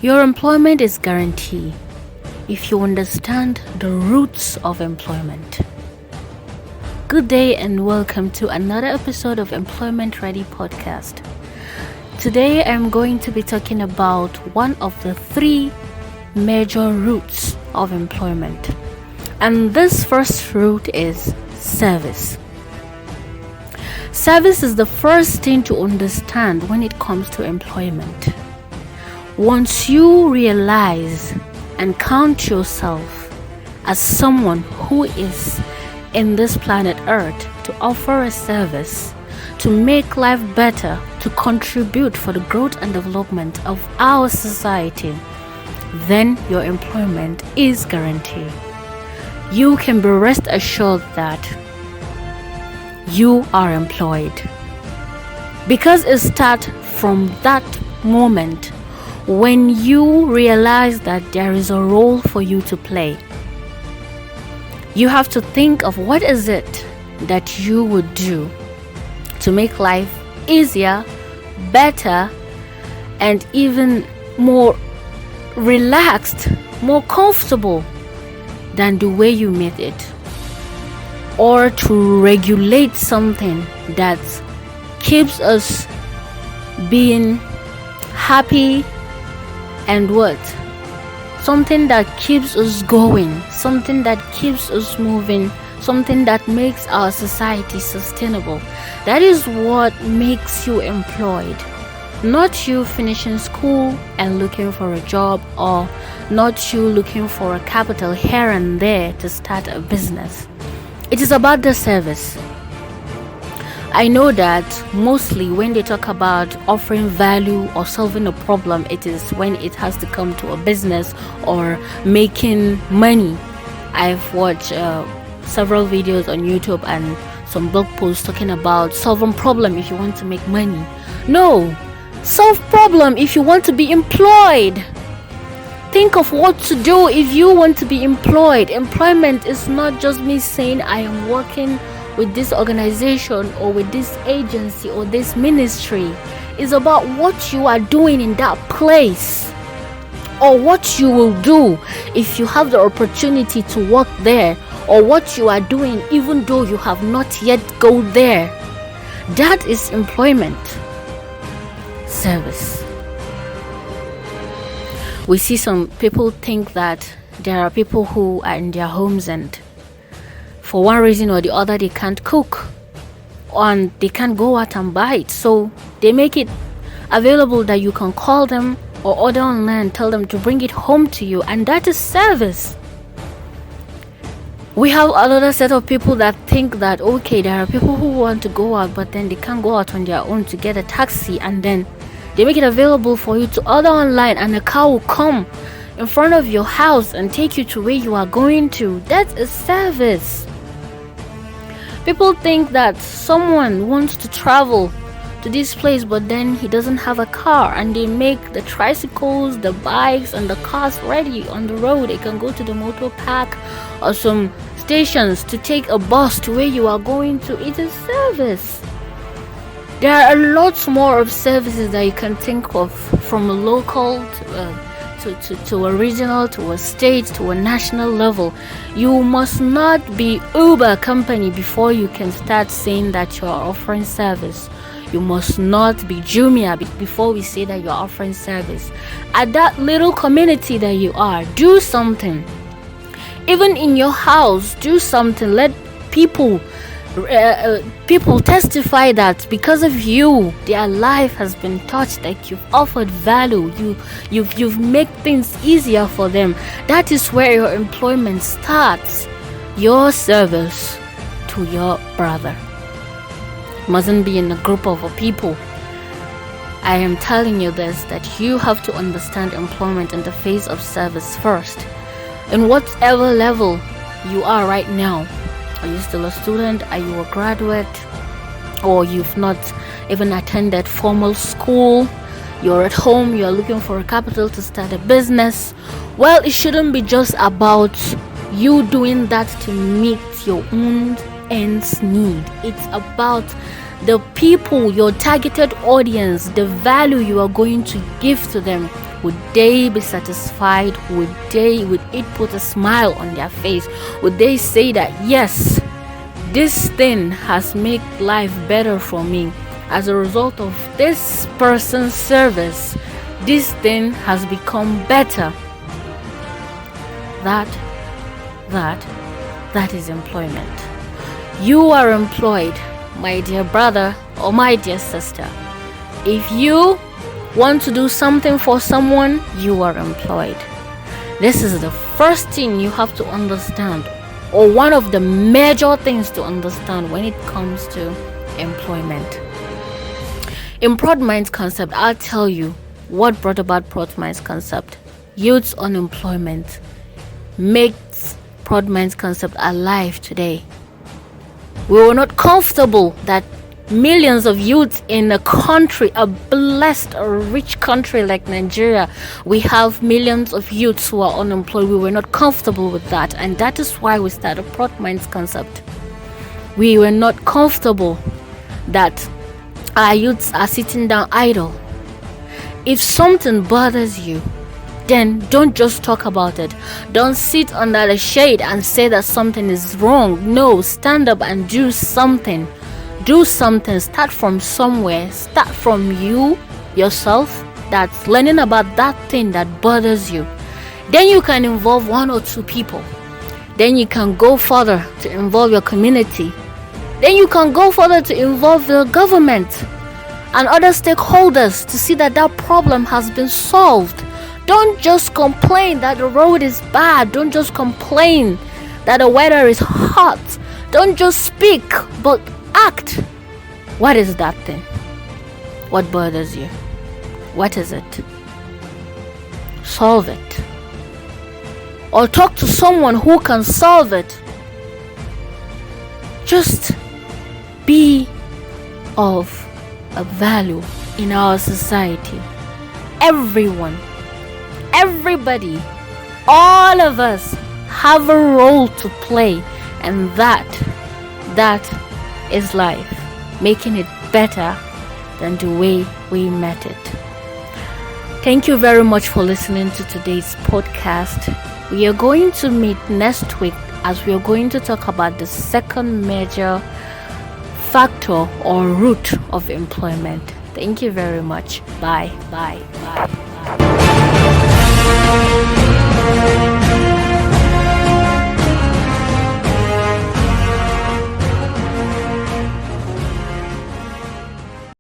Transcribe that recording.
Your employment is guaranteed if you understand the roots of employment. Good day and welcome to another episode of Employment Ready Podcast. Today I'm going to be talking about one of the three major roots of employment. And this first root is service. Service is the first thing to understand when it comes to employment. Once you realize and count yourself as someone who is in this planet Earth to offer a service, to make life better, to contribute for the growth and development of our society, then your employment is guaranteed. You can be rest assured that you are employed, because it starts from that moment when you realize that there is a role for you to play. You have to think of what is it that you would do to make life easier, better, and even more relaxed, more comfortable than the way you made it, or to regulate something that keeps us being happy and something that keeps us going, something that keeps us moving, something that makes our society sustainable. That is what makes you employed, not you finishing school and looking for a job, or not you looking for a capital here and there to start a business. It is about the service. I know that mostly when they talk about offering value or solving a problem, it is when it has to come to a business or making money. I've watched several videos on YouTube and some blog posts talking about solving problem if you want to make money. No, solve problem if you want to be employed. Think of what to do if you want to be employed. Employment is not just me saying I am working with this organization or with this agency or this ministry. It's about what you are doing in that place, or what you will do if you have the opportunity to work there, or what you are doing even though you have not yet go there. That is employment. Service. We see some people think that there are people who are in their homes and for one reason or the other they can't cook and they can't go out and buy it, so they make it available that you can call them or order online and tell them to bring it home to you, and that is service. We have another set of people that think that okay, there are people who want to go out but then they can't go out on their own to get a taxi, and then they make it available for you to order online and a car will come in front of your house and take you to where you are going to. That is service. People think that someone wants to travel to this place but then he doesn't have a car, and they make the tricycles, the bikes, and the cars ready on the road. They can go to the motor park or some stations to take a bus to where you are going to. It is service. There are lots more of services that you can think of, from a local to a regional, to a state, to a national level. You must not be Uber company before you can start saying that you are offering service. You must not be Jumia before we say that you are offering service. At that little community that you are, do something. Even in your house, do something. Let people testify that because of you their life has been touched, like you've offered value, you've made things easier for them. That is where your employment starts. Your service to your brother mustn't be in a group of people. I am telling you this, that you have to understand employment in the phase of service first. In whatever level you are right now, are you still a student? Are you a graduate? Or you've not even attended formal school? You're at home, you're looking for a capital to start a business. Well, it shouldn't be just about you doing that to meet your own ends need. It's about the people, your targeted audience, the value you are going to give to them. Would they be satisfied? Would it put a smile on their face? Would they say that, yes, this thing has made life better for me? As a result of this person's service, this thing has become better. That is employment. You are employed, my dear brother or my dear sister. If you want to do something for someone, you are employed. This is the first thing you have to understand, or one of the major things to understand when it comes to employment. In Prodmind's concept, I'll tell you what brought about Prodmind's concept. Youth unemployment makes Prodmind's concept alive today. We were not comfortable that millions of youths in a country, a blessed, a rich country like Nigeria, we have millions of youths who are unemployed. We were not comfortable with that, and that is why we started Prodmind's concept. We were not comfortable that our youths are sitting down idle. If something bothers you, then don't just talk about it. Don't sit under the shade and say that something is wrong. No, stand up and do something. Do something. Start from somewhere. Start from you, yourself, that's learning about that thing that bothers you. Then you can involve one or two people. Then you can go further to involve your community. Then you can go further to involve the government and other stakeholders to see that that problem has been solved. Don't just complain that the road is bad. Don't just complain that the weather is hot. Don't just speak, but act. What is that thing? What bothers you? What is it? Solve it. Or talk to someone who can solve it. Just be of a value in our society. Everybody, all of us have a role to play, and that is life, making it better than the way we met it. Thank you very much for listening to today's podcast. We are going to meet next week as we are going to talk about the second major factor or root of employment. Thank you very much. Bye.